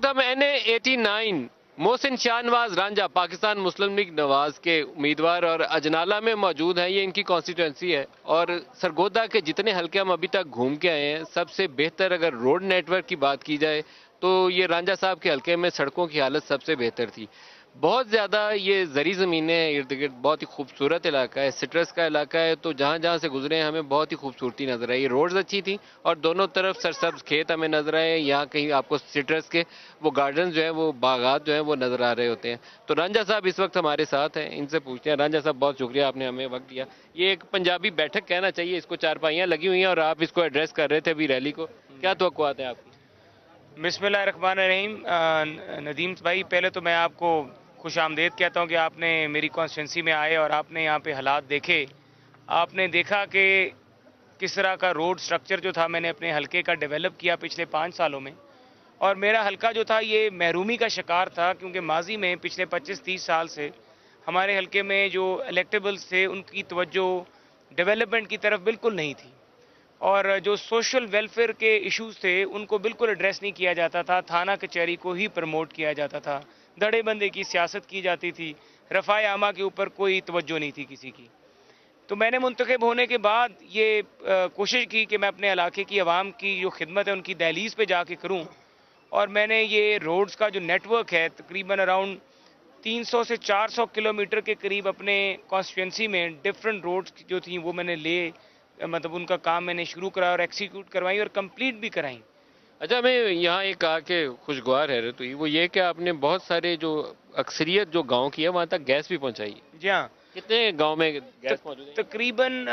وقت ہم NA89 محسن شاہ نواز رانجھا پاکستان مسلم league نواز کے امیدوار اور اجنالہ میں موجود ہیں. یہ ان کی کانسٹیٹوئنسی ہے اور سرگودا کے جتنے حلقے ہم ابھی تک گھوم کے آئے ہیں سب سے بہتر اگر روڈ نیٹ ورک کی بات کی جائے تو یہ رانجھا صاحب کے حلقے میں سڑکوں کی حالت سب سے بہتر تھی. بہت زیادہ یہ زرعی زمینیں ہیں ارد گرد, بہت ہی خوبصورت علاقہ ہے, سٹرس کا علاقہ ہے, تو جہاں جہاں سے گزرے ہیں ہمیں بہت ہی خوبصورتی نظر آئی. روڈز اچھی تھیں اور دونوں طرف سرسبز کھیت ہمیں نظر آئے. یہاں کہیں آپ کو سٹرس کے وہ گارڈن جو ہیں وہ باغات جو ہیں وہ نظر آ رہے ہوتے ہیں. تو رانجھا صاحب اس وقت ہمارے ساتھ ہیں, ان سے پوچھتے ہیں. رانجھا صاحب بہت شکریہ, آپ نے ہمیں وقت دیا. یہ ایک پنجابی بیٹھک کہنا چاہیے اس کو, چارپائیاں لگی ہوئی ہیں اور آپ اس کو ایڈریس کر رہے تھے ابھی ریلی کو, کیا توقعات ہیں آپ کی؟ بسم اللہ الرحمن الرحیم. ندیم بھائی, پہلے تو میں آپ کو خوش آمدید کہتا ہوں کہ آپ نے میری کانسٹیٹوئنسی میں آئے اور آپ نے یہاں پہ حالات دیکھے. آپ نے دیکھا کہ کس طرح کا روڈ سٹرکچر جو تھا میں نے اپنے حلقے کا ڈیولپ کیا پچھلے 5 سالوں میں. اور میرا حلقہ جو تھا یہ محرومی کا شکار تھا, کیونکہ ماضی میں پچھلے 25-30 سال سے ہمارے حلقے میں جو الیکٹیبلز تھے ان کی توجہ ڈیولپمنٹ کی طرف بالکل نہیں تھی, اور جو سوشل ویلفیئر کے ایشوز تھے ان کو بالکل ایڈریس نہیں کیا جاتا تھا. تھانہ کچہری کو ہی پروموٹ کیا جاتا تھا, دڑے بندے کی سیاست کی جاتی تھی, رفاع عامہ کے اوپر کوئی توجہ نہیں تھی کسی کی. تو میں نے منتخب ہونے کے بعد یہ کوشش کی کہ میں اپنے علاقے کی عوام کی جو خدمت ہے ان کی دہلیز پہ جا کے کروں, اور میں نے یہ روڈز کا جو نیٹ ورک ہے تقریباً اراؤنڈ 300 سے 400 کلومیٹر کے قریب اپنے کانسٹیٹوئنسی میں ڈفرنٹ روڈز جو تھیں وہ میں نے مطلب ان کا کام میں نے شروع کرایا اور ایکسیکیوٹ کروائی اور کمپلیٹ بھی کرائیں. اچھا, میں یہاں ایک آ کے خوشگوار حیرت ہوئی, وہ یہ کہ آپ نے بہت سارے جو اکثریت جو گاؤں کی ہے وہاں تک گیس بھی پہنچائی ہے. جی ہاں, کتنے گاؤں میں گیس موجود ہے تقریباً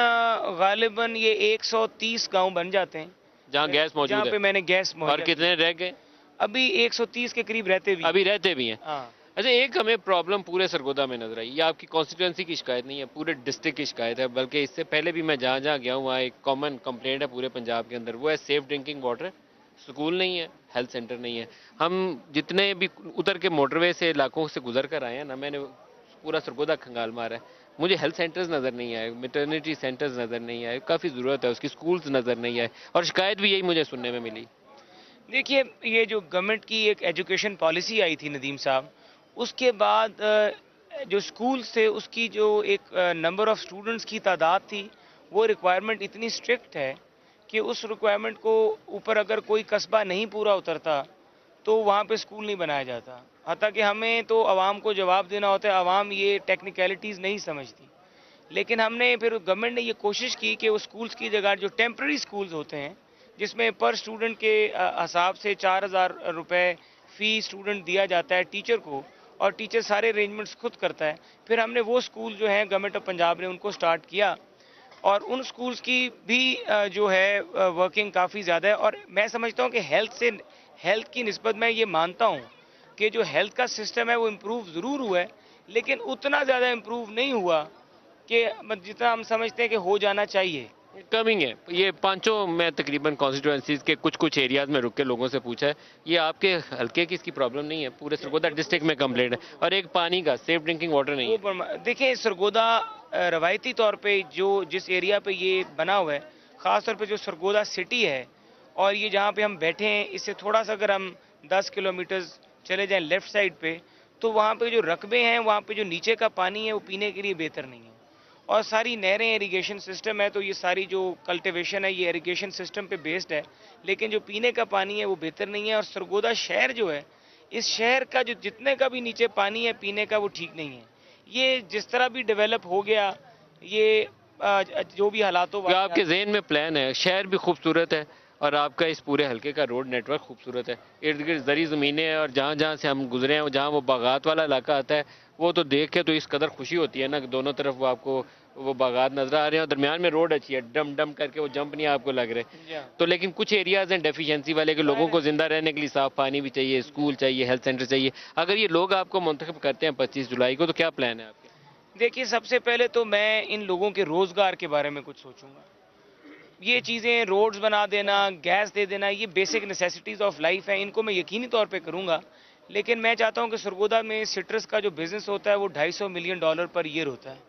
غالباً یہ 130 گاؤں بن جاتے ہیں جہاں گیس جہاں موجود ہے؟ پہ میں نے گیس اور مہیا کتنے رہ گئے؟ ابھی 130 کے قریب رہتے بھی. ابھی رہتے بھی ہیں. ہاں, اچھا, ایک ہمیں پرابلم پورے سرگودا میں نظر آئی. یہ آپ کی کانسٹیٹوئنسی کی شکایت نہیں ہے, پورے ڈسٹرکٹ کی شکایت ہے, بلکہ اس سے پہلے بھی میں جہاں جہاں گیا ہوں وہاں ایک کامن کمپلینٹ ہے پورے پنجاب کے اندر, وہ ہے سیف ڈرنکنگ واٹر. سکول نہیں ہے, ہیلتھ سینٹر نہیں ہے. ہم جتنے بھی اتر کے موٹر وے سے علاقوں سے گزر کر آئے ہیں نا, میں نے پورا سرگودا کھنگال مارا ہے, مجھے ہیلتھ سینٹرز نظر نہیں آئے, میٹرنیٹی سینٹرز نظر نہیں آئے, کافی ضرورت ہے اس کی, سکولز نظر نہیں آئے, اور شکایت بھی یہی مجھے سننے میں ملی. دیکھیے یہ جو گورنمنٹ کی ایک ایجوکیشن پالیسی آئی تھی ندیم صاحب, اس کے بعد جو سکولز تھے اس کی جو ایک نمبر آف اسٹوڈنٹس کی تعداد تھی وہ ریکوائرمنٹ اتنی اسٹرکٹ ہے کہ اس ریکوائرمنٹ کو اوپر اگر کوئی قصبہ نہیں پورا اترتا تو وہاں پہ اسکول نہیں بنایا جاتا. حتیٰ کہ ہمیں تو عوام کو جواب دینا ہوتا ہے, عوام یہ ٹیکنیکلٹیز نہیں سمجھتی. لیکن ہم نے پھر گورنمنٹ نے یہ کوشش کی کہ وہ سکولز کی جگہ جو ٹیمپرری سکولز ہوتے ہیں جس میں پر اسٹوڈنٹ کے حساب سے 4,000 روپے فی اسٹوڈنٹ دیا جاتا ہے ٹیچر کو, اور ٹیچر سارے ارینجمنٹس خود کرتا ہے, پھر ہم نے وہ سکول جو ہیں گورنمنٹ آف پنجاب نے ان کو سٹارٹ کیا, اور ان سکولز کی بھی جو ہے ورکنگ کافی زیادہ ہے. اور میں سمجھتا ہوں کہ ہیلتھ کی نسبت میں یہ مانتا ہوں کہ جو ہیلتھ کا سسٹم ہے وہ امپروو ضرور ہوا ہے, لیکن اتنا زیادہ امپروو نہیں ہوا کہ جتنا ہم سمجھتے ہیں کہ ہو جانا چاہیے. کمنگ ہے. یہ پانچوں میں تقریباً کانسٹیٹوئنسیز کے کچھ ایریاز میں رک کے لوگوں سے پوچھا ہے, یہ آپ کے حلقے کی اس کی پرابلم نہیں ہے, پورے سرگودا ڈسٹرکٹ میں کمپلیٹ ہے. اور ایک پانی کا سیف ڈرنکنگ واٹر نہیں ہے. دیکھیں سرگودا روایتی طور پہ جس ایریا پہ یہ بنا ہوا ہے, خاص طور پہ جو سرگودا سٹی ہے اور یہ جہاں پہ ہم بیٹھے ہیں اس سے تھوڑا سا اگر ہم 10 کلومیٹرز چلے جائیں لیفٹ سائڈ پہ, تو وہاں پہ جو رقبے ہیں وہاں پہ جو نیچے کا پانی ہے وہ پینے کے لیے بہتر نہیں ہے, اور ساری نہریں اریگیشن سسٹم ہے, تو یہ ساری جو کلٹیویشن ہے یہ اریگیشن سسٹم پہ بیسڈ ہے, لیکن جو پینے کا پانی ہے وہ بہتر نہیں ہے. اور سرگودا شہر جو ہے, اس شہر کا جو جتنے کا بھی نیچے پانی ہے پینے کا وہ ٹھیک نہیں ہے. یہ جس طرح بھی ڈیولپ ہو گیا, یہ جو بھی حالاتوں آپ کے ذہن میں پلان ہے, شہر بھی خوبصورت ہے اور آپ کا اس پورے حلقے کا روڈ نیٹ ورک خوبصورت ہے, ارد گرد زرعی زمینیں ہیں, اور جہاں جہاں سے ہم گزرے ہیں جہاں وہ باغات والا علاقہ آتا ہے وہ تو دیکھ کے تو اس قدر خوشی ہوتی ہے نا کہ دونوں طرف وہ آپ کو وہ باغات نظر آ رہے ہیں, اور درمیان میں روڈ اچھی ہے, ڈم ڈم کر کے وہ جمپ نہیں آپ کو لگ رہے. تو لیکن کچھ ایریاز ہیں ڈیفیشنسی والے کہ لوگوں کو زندہ رہنے کے لیے صاف پانی بھی چاہیے, اسکول چاہیے, ہیلتھ سینٹر چاہیے. اگر یہ لوگ آپ کو منتخب کرتے ہیں 25 جولائی کو تو کیا پلان ہے آپ کے؟ دیکھیے سب سے پہلے تو میں ان لوگوں کے روزگار کے بارے میں کچھ سوچوں گا. یہ چیزیں روڈز بنا دینا, گیس دے دینا, یہ بیسک نیسیسٹیز آف لائف ہیں, ان کو میں یقینی طور پہ کروں گا. لیکن میں چاہتا ہوں کہ سرگودا میں سٹرس کا جو بزنس ہوتا ہے وہ $250 ملین پر ایئر ہوتا ہے,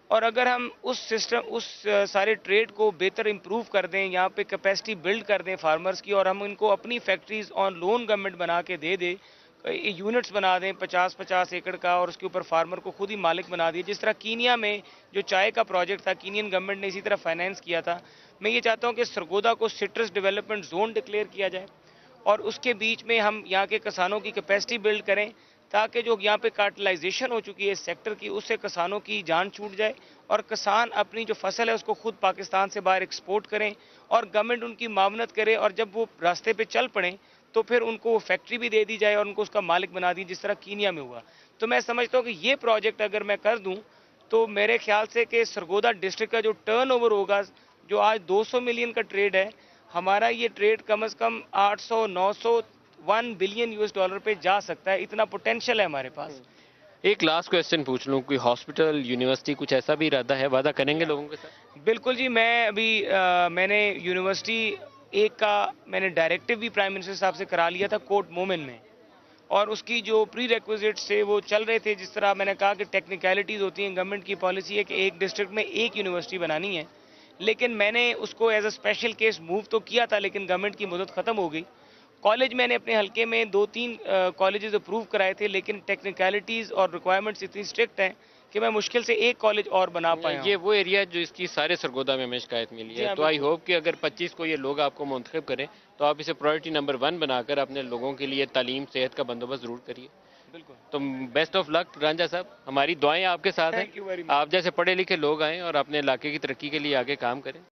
اور اگر ہم اس سسٹم اس سارے ٹریڈ کو بہتر امپروو کر دیں، یہاں پہ کیپیسٹی بلڈ کر دیں فارمرز کی، اور ہم ان کو اپنی فیکٹریز آن لون گورنمنٹ بنا کے دے دے، یونٹس بنا دیں 50-50 ایکڑ کا، اور اس کے اوپر فارمر کو خود ہی مالک بنا دیے، جس طرح کینیا میں جو چائے کا پروجیکٹ تھا، کینین گورنمنٹ نے اسی طرح فائنینس کیا تھا۔ میں یہ چاہتا ہوں کہ سرگودا کو سٹرس ڈیولپمنٹ زون ڈکلیئر کیا جائے، اور اس کے بیچ میں ہم یہاں کے کسانوں کی کیپیسٹی بلڈ کریں، تاکہ جو یہاں پہ کارٹلائزیشن ہو چکی ہے اس سیکٹر کی، اس سے کسانوں کی جان چھوٹ جائے، اور کسان اپنی جو فصل ہے اس کو خود پاکستان سے باہر ایکسپورٹ کریں، اور گورنمنٹ ان کی معاونت کرے، اور جب وہ راستے پہ چل پڑیں تو پھر ان کو وہ فیکٹری بھی دے دی جائے اور ان کو اس کا مالک بنا دی، جس طرح کینیا میں ہوا۔ تو میں سمجھتا ہوں کہ یہ پروجیکٹ اگر میں کر دوں تو میرے خیال سے کہ سرگودا ڈسٹرکٹ کا جو ٹرن اوور ہوگا، جو آج 200 ملین کا ٹریڈ ہے، ہمارا یہ ٹریڈ کم از کم 800-900 1 بلین US ڈالر پہ جا سکتا ہے، اتنا پوٹینشیل ہے ہمارے پاس۔ ایک لاسٹ کویسچن پوچھ لوں، کوئی ہاسپٹل، یونیورسٹی کچھ ایسا بھی ارادہ ہے، وعدہ کریں گے لوگوں کے ساتھ؟ بالکل جی، میں ابھی میں نے یونیورسٹی ایک کا میں نے ڈائریکٹو بھی پرائم منسٹر صاحب سے کرا لیا تھا کوٹ مومن میں، اور اس کی جو پری ریکوزٹس تھے وہ چل رہے تھے، جس طرح میں نے کہا کہ ٹیکنیکلٹیز ہوتی ہیں، گورنمنٹ کی پالیسی ہے کہ ایک ڈسٹرکٹ میں ایک یونیورسٹی بنانی ہے، لیکن میں نے اس کو as a special case move تو کیا تھا، لیکن گورنمنٹ کی مدت ختم ہو گئی۔ کالج میں نے اپنے حلقے میں 2-3 کالجز اپروو کرائے تھے، لیکن ٹیکنیکلٹیز اور ریکوائرمنٹس اتنی اسٹرکٹ ہیں کہ میں مشکل سے ایک کالج اور بنا پایا ہوں۔ یہ وہ ایریا ہے جو اس کی سارے سرگودا میں ہمیں شکایت ملی جی ہے، ہاں، تو آئی بالکل ہوپ کہ اگر 25 کو یہ لوگ آپ کو منتخب کریں تو آپ اسے پرائرٹی نمبر 1 بنا کر اپنے لوگوں کے لیے تعلیم، صحت کا بندوبست ضرور کریے۔ بالکل۔ تو بیسٹ آف لک رانجھا صاحب، ہماری دعائیں آپ کے ساتھ ہیں، تھینک یو ویری مچ۔ آپ جیسے پڑھے لکھے لوگ آئیں اور اپنے علاقے کی ترقی کے لیے آگے کام کریں۔